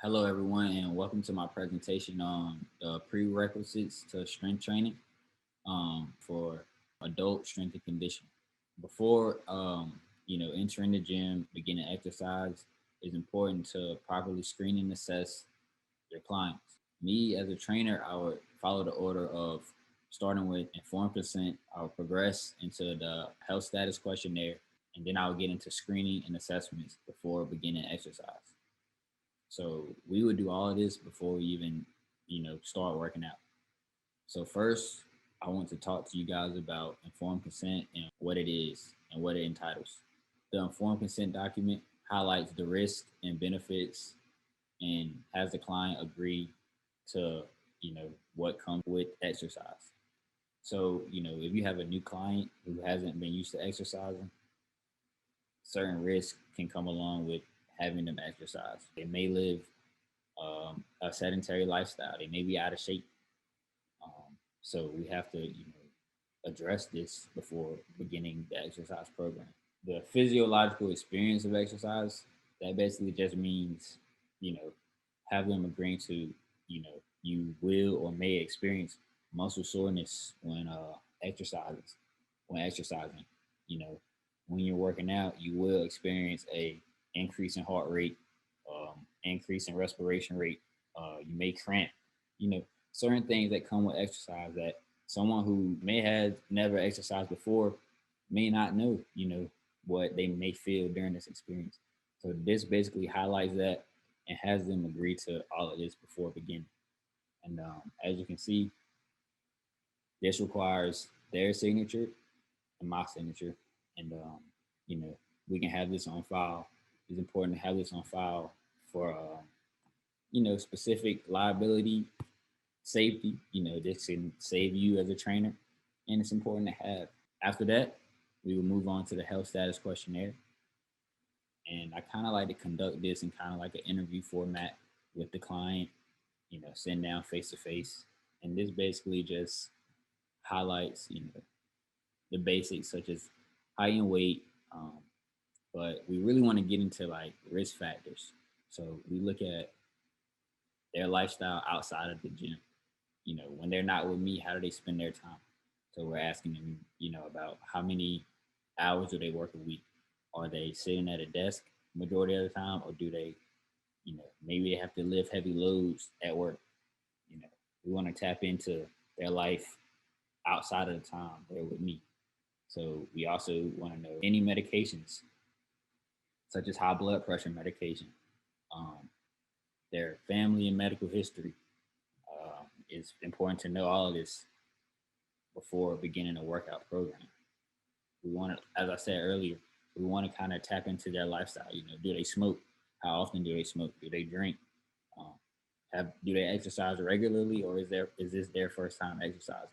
Hello, everyone, and welcome to my presentation on the prerequisites to strength training for adult strength and conditioning. Before entering the gym, beginning exercise, it's important to properly screen and assess your clients. Me as a trainer, I would follow the order of starting with informed consent. I would progress into the health status questionnaire, and then I would get into screening and assessments before beginning exercise. So we would do all of this before we even, start working out. So first, I want to talk to you guys about informed consent and what it is and what it entitles. The informed consent document highlights the risks and benefits and has the client agree to, what comes with exercise. So, if you have a new client who hasn't been used to exercising, certain risks can come along with having them exercise. They may live a sedentary lifestyle. They may be out of shape. So we have to, address this before beginning the exercise program. The physiological experience of exercise, that basically just means, you know, have them agreeing to, you will or may experience muscle soreness exercises, when exercising. You know, when you're working out, you will experience a increase in heart rate, increase in respiration rate. You may cramp. You know, certain things that come with exercise that someone who may have never exercised before may not know. What they may feel during this experience. So this basically highlights that and has them agree to all of this before beginning. And as you can see, this requires their signature and my signature. And, we can have this on file. It's important to have this on file for, specific liability, safety. This can save you as a trainer. And it's important to have. After that, we will move on to the health status questionnaire. And I kind of like to conduct this in kind of like an interview format with the client, sitting down face to face. And this basically just highlights, the basics such as height and weight. But we really want to get into like risk factors. So we look at their lifestyle outside of the gym. When they're not with me, how do they spend their time? So we're asking them, about how many hours do they work a week? Are they sitting at a desk majority of the time, or do they, maybe they have to lift heavy loads at work? You know, we want to tap into their life outside of the time they're with me. So we also want to know any medications, such as high blood pressure medication, um, their family and medical history. It's important to know all of this before beginning a workout program. We want to, as I said earlier, we want to kind of tap into their lifestyle. Do they smoke? How often do they smoke? Do they drink? Um, do they exercise regularly, or is this their first time exercising?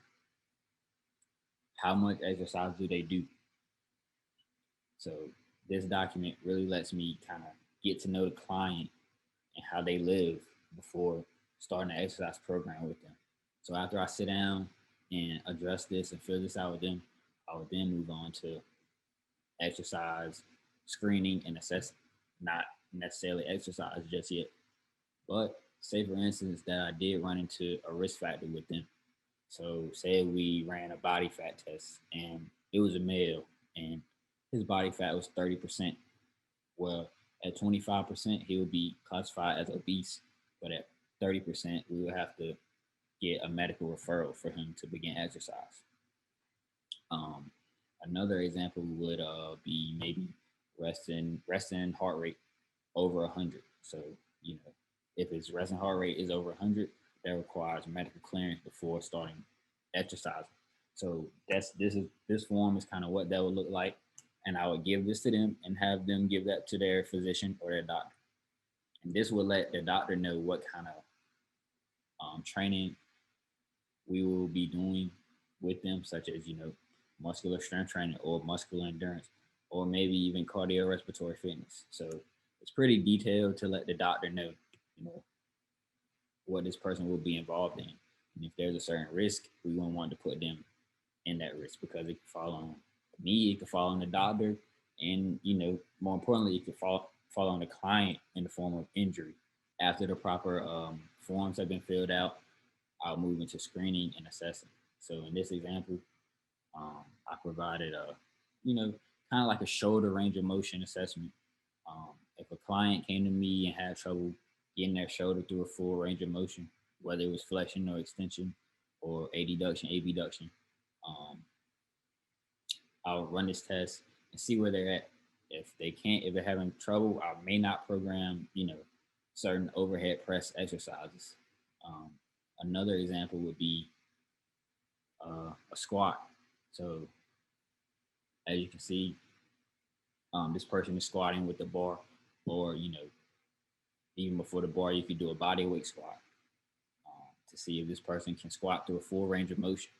How much exercise do they do? So this document really lets me kind of get to know the client and how they live before starting an exercise program with them. So after I sit down and address this and fill this out with them, I would then move on to exercise screening and assess, not necessarily exercise just yet. But say for instance that I did run into a risk factor with them. So say we ran a body fat test and it was a male and his body fat was 30%. Well, at 25%, he would be classified as obese, but at 30%, we would have to get a medical referral for him to begin exercise. Um, Another example would be maybe resting heart rate over 100. So if his resting heart rate is over 100, that requires medical clearance before starting exercising. So this form is kind of what that would look like, and I would give this to them and have them give that to their physician or their doctor, and this will let the doctor know what kind of training we will be doing with them, such as muscular strength training or muscular endurance, or maybe even cardiorespiratory fitness. So it's pretty detailed to let the doctor know, you know, what this person will be involved in. And if there's a certain risk, we won't want to put them in that risk because it could fall on me, it could fall on the doctor, and more importantly, it could fall on the client in the form of injury. After the proper forms have been filled out, I'll move into screening and assessing. So in this example, I provided kind of like a shoulder range of motion assessment. If a client came to me and had trouble getting their shoulder through a full range of motion, whether it was flexion or extension or adduction, abduction, um, I'll run this test and see where they're at. If they're having trouble, I may not program, certain overhead press exercises. Um, Another example would be a squat. So as you can see, this person is squatting with the bar, or even before the bar, you could do a body weight squat to see if this person can squat through a full range of motion.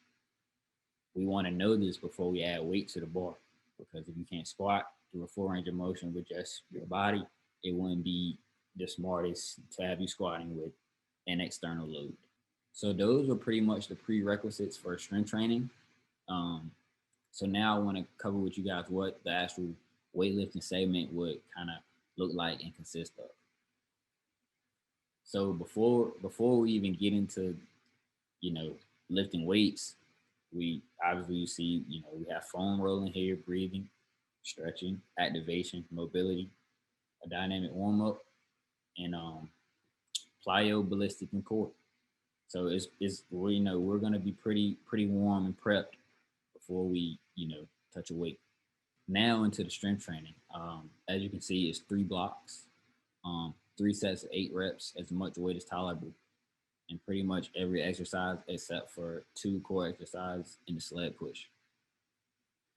We want to know this before we add weight to the bar, because if you can't squat through a full range of motion with just your body, it wouldn't be the smartest to have you squatting with an external load. So those are pretty much the prerequisites for strength training. Um, so now I want to cover with you guys what the actual weightlifting segment would kind of look like and consist of. So before we even get into you know lifting weights, we obviously see we have foam rolling here, breathing, stretching, activation, mobility, a dynamic warm up, and plyo, ballistic, and core. So it's we're gonna be pretty warm and prepped before we touch a weight. Now into the strength training. As you can see, it's 3 blocks, 3 sets of 8 reps, as much weight as tolerable, and pretty much every exercise except for 2 core exercises in the sled push.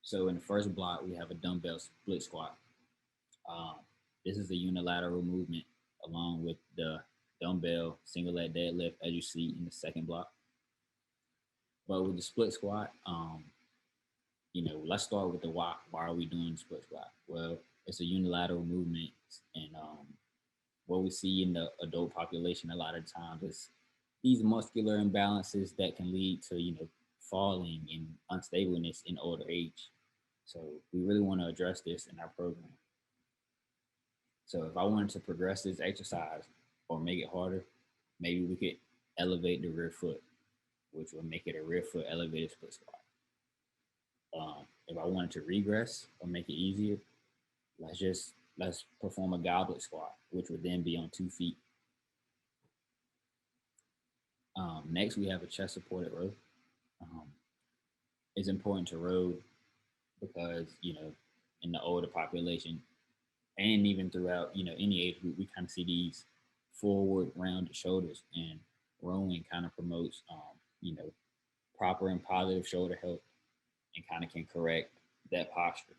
So in the first block, we have a dumbbell split squat. Um, this is a unilateral movement along with the dumbbell single leg deadlift, as you see in the second block. But with the split squat, let's start with the why. Why are we doing the split squat? Well, it's a unilateral movement, and what we see in the adult population a lot of times is these muscular imbalances that can lead to falling and unstableness in older age. So we really want to address this in our program. So if I wanted to progress this exercise or make it harder, maybe we could elevate the rear foot, which will make it a rear foot elevated split squat. If I wanted to regress or make it easier, let's perform a goblet squat, which would then be on 2 feet. Next, we have a chest supported row. Um, it's important to row because in the older population, and even throughout any age group, we kind of see these forward rounded shoulders, and rowing kind of promotes proper and positive shoulder health, and kind of can correct that posture.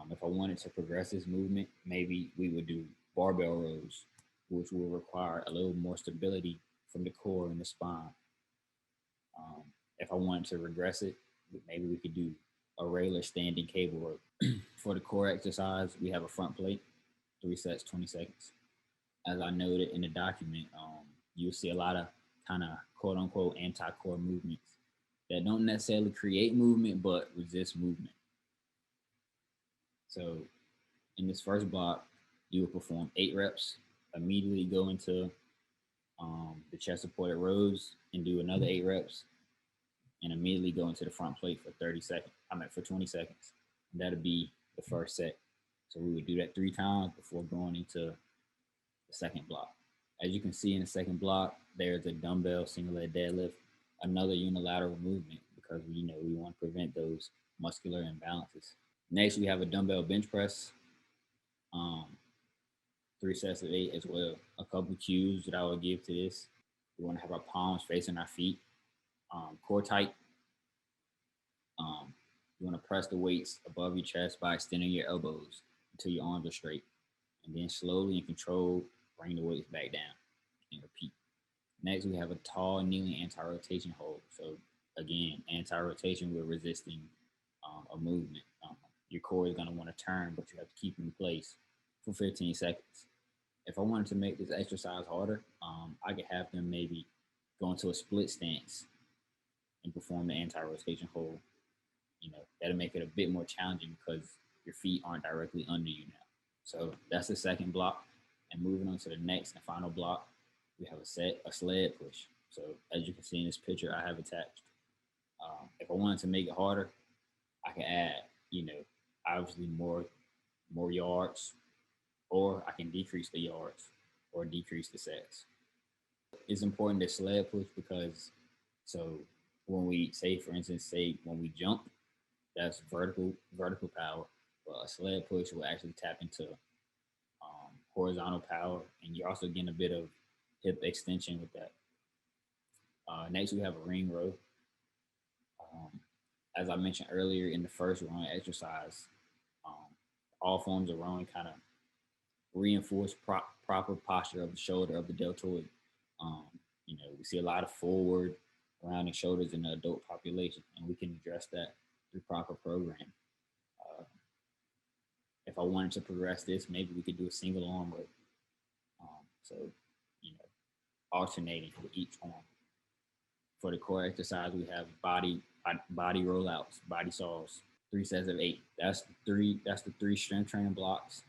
If I wanted to progress this movement, maybe we would do barbell rows, which will require a little more stability from the core and the spine. Um, if I wanted to regress it, maybe we could do a regular standing cable row. For the core exercise, we have a front plate, 3 sets, 20 seconds. As I noted in the document, you'll see a lot of kind of quote unquote anti-core movements that don't necessarily create movement but resist movement. So in this first block, you will perform 8 reps, immediately go into the chest supported rows and do another 8 reps, and immediately go into the front plate for 30 seconds. For 20 seconds. And that'll be the first set. So we would do that 3 times before going into the second block. As you can see in the second block, there's a dumbbell single leg deadlift, another unilateral movement, because we want to prevent those muscular imbalances. Next, we have a dumbbell bench press, um, 3 sets of 8 as well. A couple cues that I would give to this: we want to have our palms facing our feet, core tight. Um, you want to press the weights above your chest by extending your elbows until your arms are straight, and then slowly and controlled bring the weights back down and repeat. Next, we have a tall kneeling anti-rotation hold. So again, anti-rotation, we're resisting a movement. Your core is going to want to turn, but you have to keep it in place for 15 seconds. If I wanted to make this exercise harder, I could have them maybe go into a split stance and perform the anti-rotation hold. That'll make it a bit more challenging because your feet aren't directly under you now. So that's the second block. And moving on to the next and final block, we have a sled push. So as you can see in this picture I have attached, if I wanted to make it harder, I can add, obviously more yards, or I can decrease the yards or decrease the sets. It's important to sled push because so when we say, for instance, say when we jump, that's vertical power, but a sled push will actually tap into horizontal power, and you're also getting a bit of hip extension with that. Next, we have a ring row. Um, as I mentioned earlier in the first rowing exercise, um, all forms of rowing kind of reinforce proper posture of the shoulder of the deltoid. Um, we see a lot of forward, rounding shoulders in the adult population, and we can address that through proper programming. Uh, if I wanted to progress this, maybe we could do a single arm row. So, you know, alternating with each arm. For the core exercise, we have body rollouts, body saws, 3 sets of 8. That's the three strength training blocks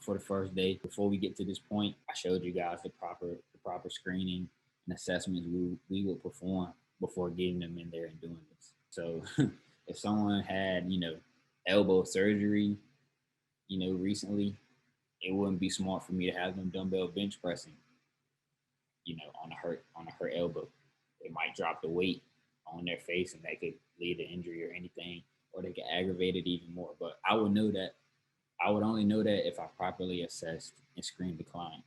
for the first day. Before we get to this point, I showed you guys the proper screening and assessments we will perform before getting them in there and doing this. So if someone had elbow surgery recently, it wouldn't be smart for me to have them dumbbell bench pressing on a hurt elbow. They might drop the weight on their face, and that could lead to injury or anything, or they could aggravate it even more. But I would know that. I would only know that if I properly assessed and screened the client.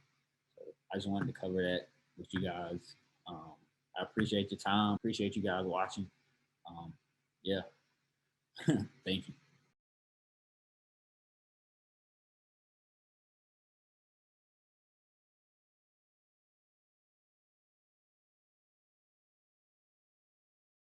So I just wanted to cover that with you guys. I appreciate your time. Appreciate you guys watching. Yeah. Thank you.